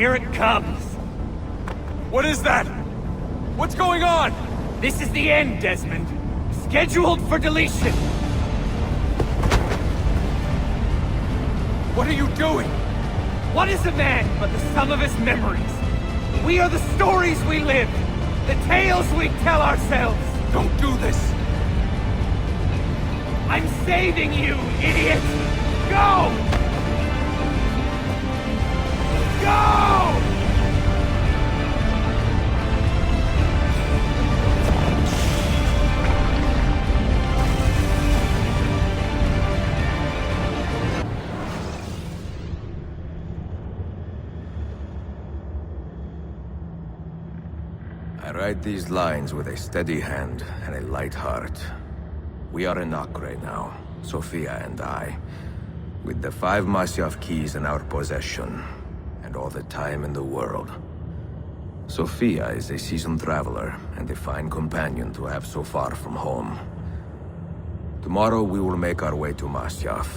here it comes. What is that? What's going on? This is the end, Desmond. Scheduled for deletion. What are you doing? What is a man but the sum of his memories? We are the stories we live, the tales we tell ourselves. Don't do this! I'm saving you, idiot! Go! Go! I write these lines with a steady hand and a light heart. We are in Acre now, Sophia and I, with the 5 Masyaf keys in our possession, and all the time in the world. Sophia is a seasoned traveler, and a fine companion to have so far from home. Tomorrow we will make our way to Masyaf,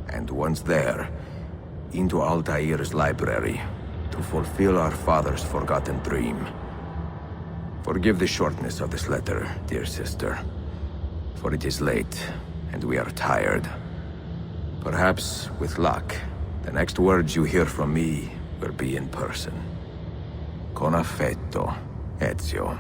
and once there, into Altaïr's library, to fulfill our father's forgotten dream. Forgive the shortness of this letter, dear sister, for it is late, and we are tired. Perhaps, with luck, the next words you hear from me will be in person. Con affetto, Ezio.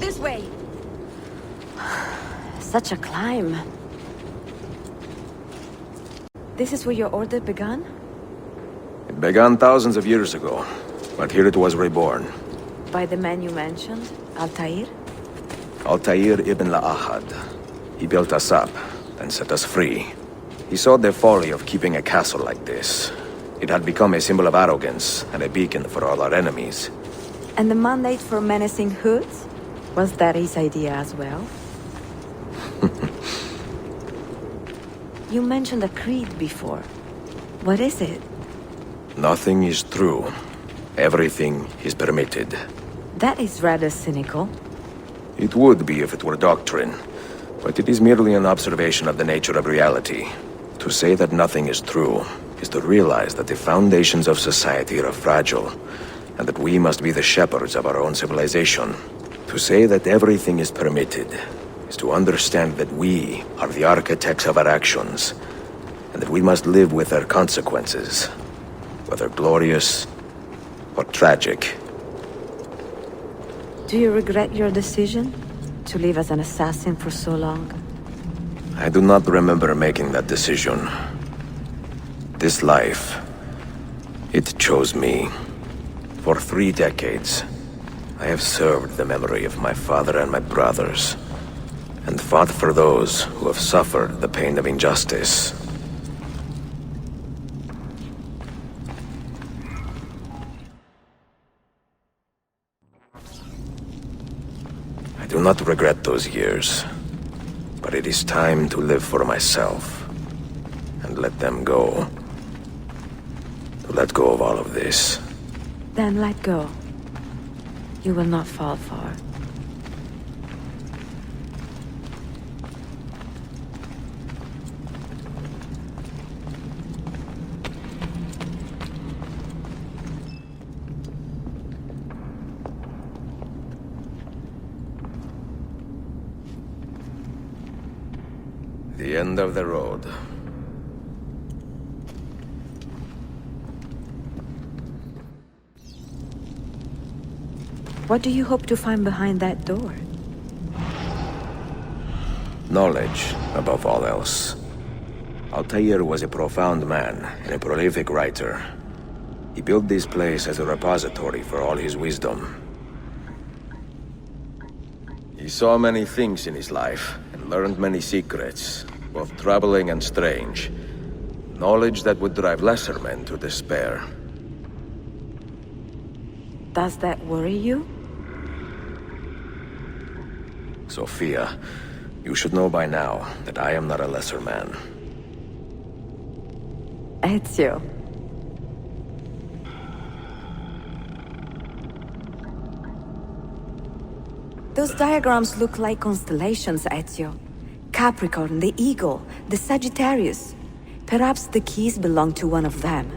This way! Such a climb. This is where your order began? It began thousands of years ago, but here it was reborn. By the man you mentioned, Altaïr? Altaïr ibn La'ahad. He built us up, and set us free. He saw the folly of keeping a castle like this. It had become a symbol of arrogance, and a beacon for all our enemies. And the mandate for menacing hoods? Was that his idea as well? You mentioned a creed before. What is it? Nothing is true. Everything is permitted. That is rather cynical. It would be if it were doctrine, but it is merely an observation of the nature of reality. To say that nothing is true is to realize that the foundations of society are fragile, and that we must be the shepherds of our own civilization. To say that everything is permitted is to understand that we are the architects of our actions, and that we must live with their consequences, whether glorious or tragic. Do you regret your decision to live as an assassin for so long? I do not remember making that decision. This life, it chose me. For 3 decades, I have served the memory of my father and my brothers, and fought for those who have suffered the pain of injustice. I do not regret those years, but it is time to live for myself, and let them go. To let go of all of this. Then let go. You will not fall far. The end of the road. What do you hope to find behind that door? Knowledge, above all else. Altaïr was a profound man and a prolific writer. He built this place as a repository for all his wisdom. He saw many things in his life, and learned many secrets, both troubling and strange. Knowledge that would drive lesser men to despair. Does that worry you? Sophia, you should know by now that I am not a lesser man. Ezio. Those diagrams look like constellations, Ezio. Capricorn, the Eagle, the Sagittarius. Perhaps the keys belong to one of them.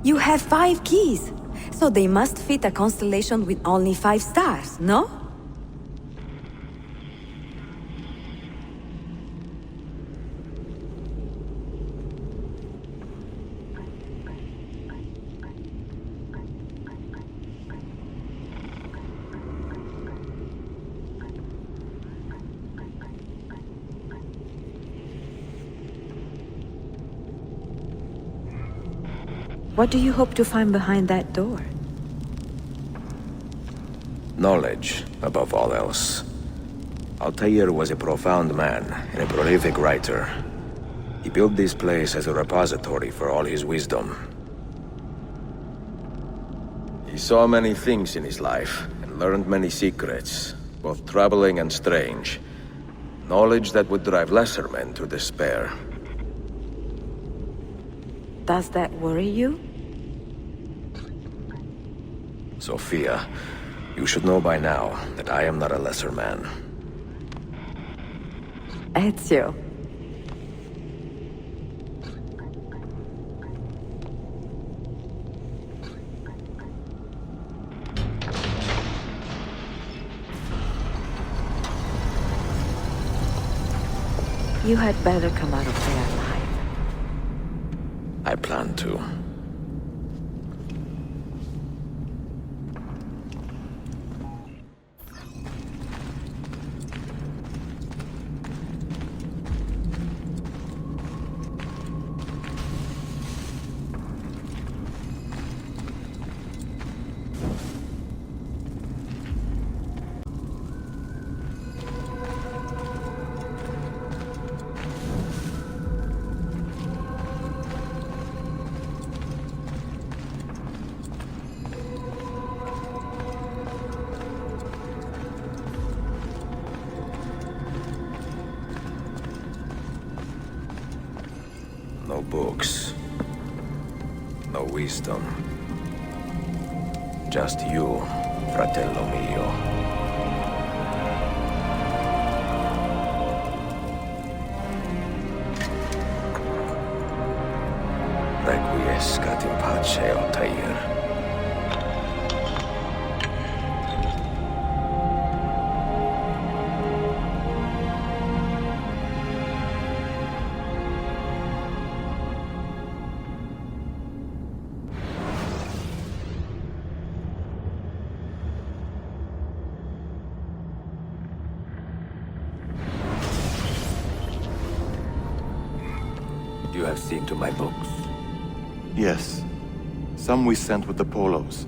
You have 5 keys, so they must fit a constellation with only 5 stars, no? What do you hope to find behind that door? Knowledge, above all else. Altaïr was a profound man and a prolific writer. He built this place as a repository for all his wisdom. He saw many things in his life and learned many secrets, both troubling and strange. Knowledge that would drive lesser men to despair. Does that worry you? Sophia, you should know by now that I am not a lesser man. Ezio. You had better come out of there alive. I plan to. No books. No wisdom. Just you, fratello mio. Requiescat in pace, Altaïr. You have seen to my books. Yes. Some we sent with the Polos.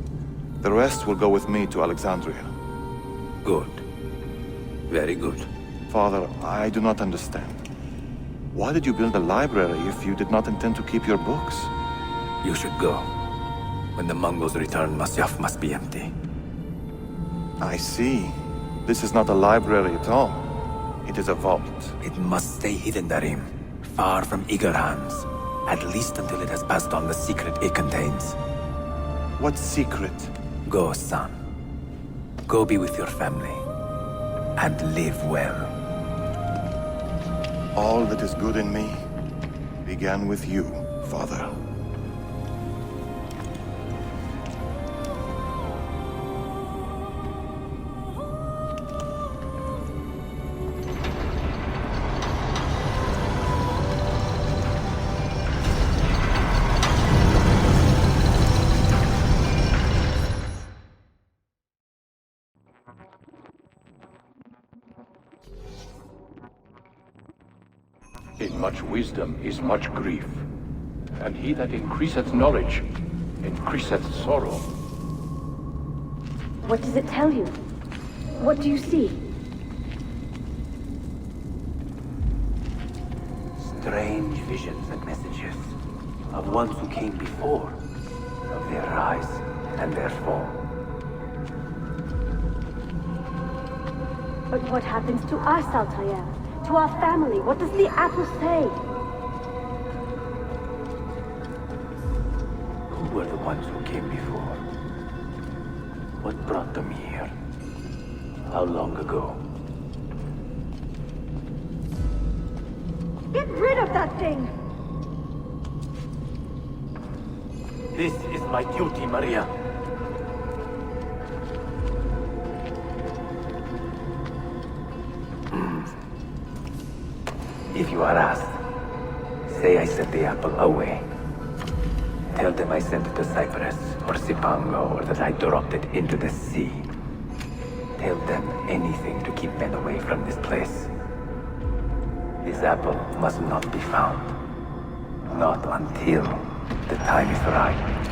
The rest will go with me to Alexandria. Good. Very good. Father, I do not understand. Why did you build a library if you did not intend to keep your books? You should go. When the Mongols return, Masyaf must be empty. I see. This is not a library at all. It is a vault. It must stay hidden, Darim. Far from eager hands. At least until it has passed on the secret it contains. What secret? Go, son. Go be with your family. And live well. All that is good in me began with you, Father. Much wisdom is much grief. And he that increaseth knowledge, increaseth sorrow. What does it tell you? What do you see? Strange visions and messages of ones who came before, of their rise and their fall. But what happens to us, Altaïr? To our family? What does the apple say? Who were the ones who came before? What brought them here? How long ago? Get rid of that thing! This is my duty, Maria. If you are asked, say I sent the apple away. Tell them I sent it to Cyprus or Cipango, or that I dropped it into the sea. Tell them anything to keep men away from this place. This apple must not be found. Not until the time is right.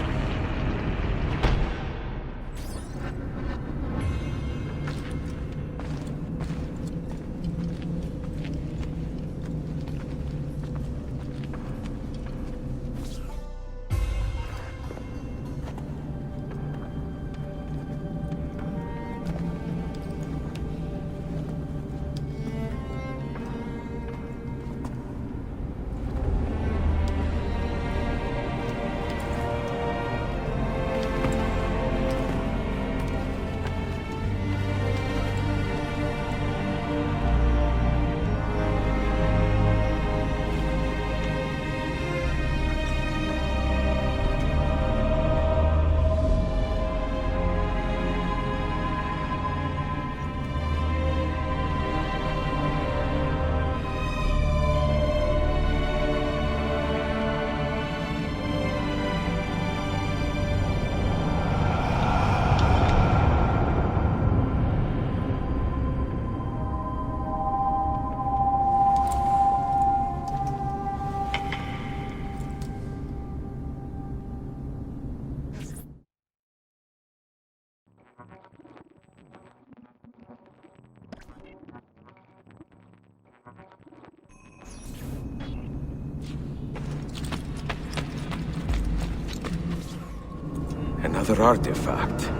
Another artifact.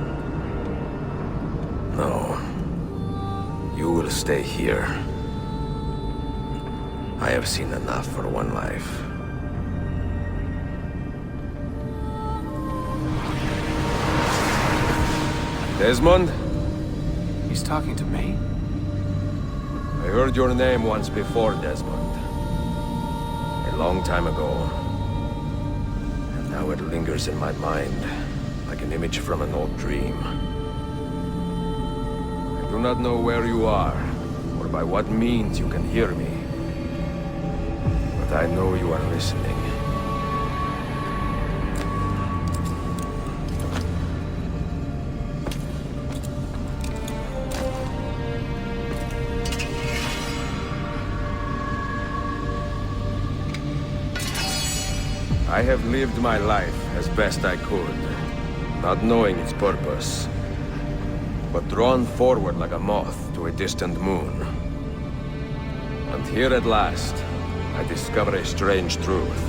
No. You will stay here. I have seen enough for one life. Desmond? He's talking to me? I heard your name once before, Desmond. A long time ago. And now it lingers in my mind, like an image from an old dream. I do not know where you are, or by what means you can hear me. But I know you are listening. I have lived my life as best I could, not knowing its purpose, but drawn forward like a moth to a distant moon. And here at last, I discover a strange truth.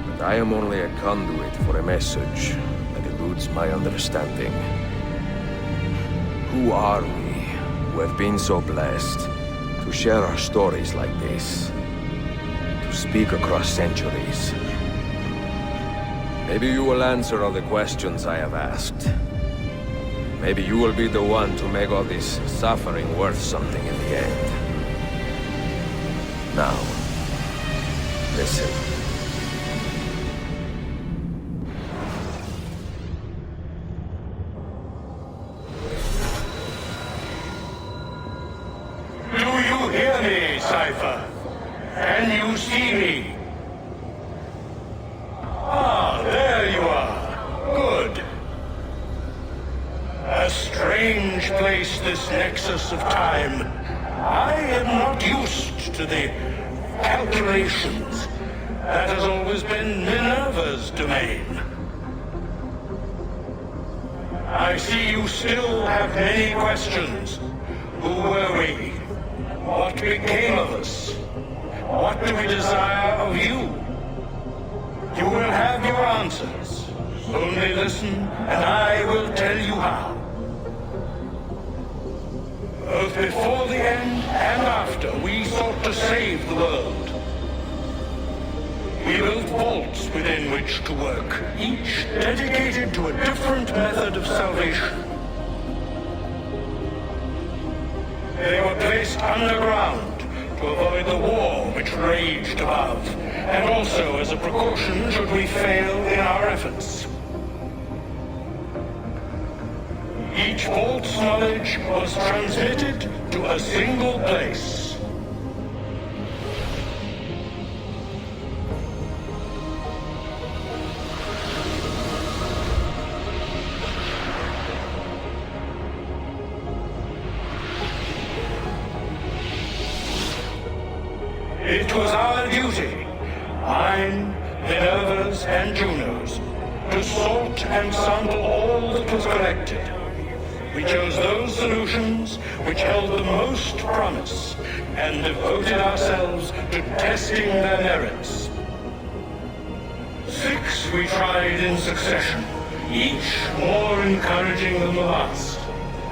But I am only a conduit for a message that eludes my understanding. Who are we, who have been so blessed to share our stories like this? To speak across centuries. Maybe you will answer all the questions I have asked. Maybe you will be the one to make all this suffering worth something in the end. Now, listen. Do you hear me, Cypher? Can you see me? Ah, there you are. Good. A strange place, this nexus of time. I am not used to the calculations. That has always been Minerva's domain. I see you still have many questions. Who were we? What became of us? What do we desire of you? You will have your answers. Only listen, and I will tell you how. Both before the end and after, we sought to save the world. We built vaults within which to work, each dedicated to a different method of salvation. They were placed underground to avoid the war which raged above, and also as a precaution should we fail in our efforts. Each vault's knowledge was transmitted to a single place. It was our duty, mine, Minerva's, and Juno's, to sort and sample all that was collected. We chose those solutions which held the most promise, and devoted ourselves to testing their merits. 6 we tried in succession, each more encouraging than the last,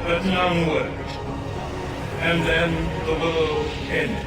but none worked. And then the world ended.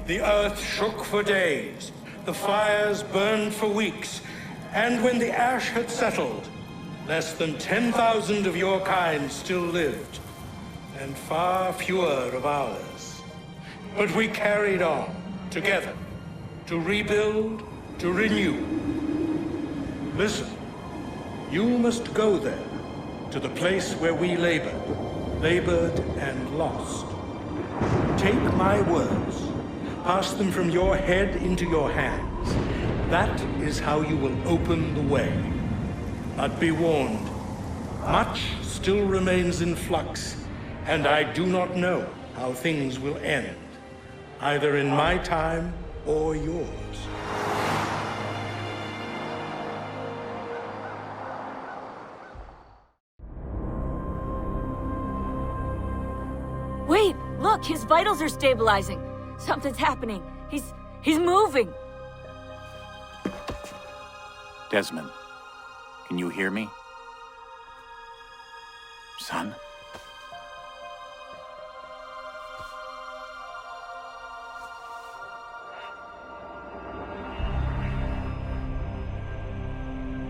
The earth shook for days, the fires burned for weeks, and when the ash had settled, less than 10,000 of your kind still lived, and far fewer of ours. But we carried on, together, to rebuild, to renew. Listen, you must go there, to the place where we labored and lost. Take my words. Pass them from your head into your hands. That is how you will open the way. But be warned, much still remains in flux, and I do not know how things will end, either in my time or yours. Wait, look, his vitals are stabilizing. Something's happening. He's moving. Desmond, can you hear me? Son?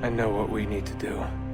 I know what we need to do.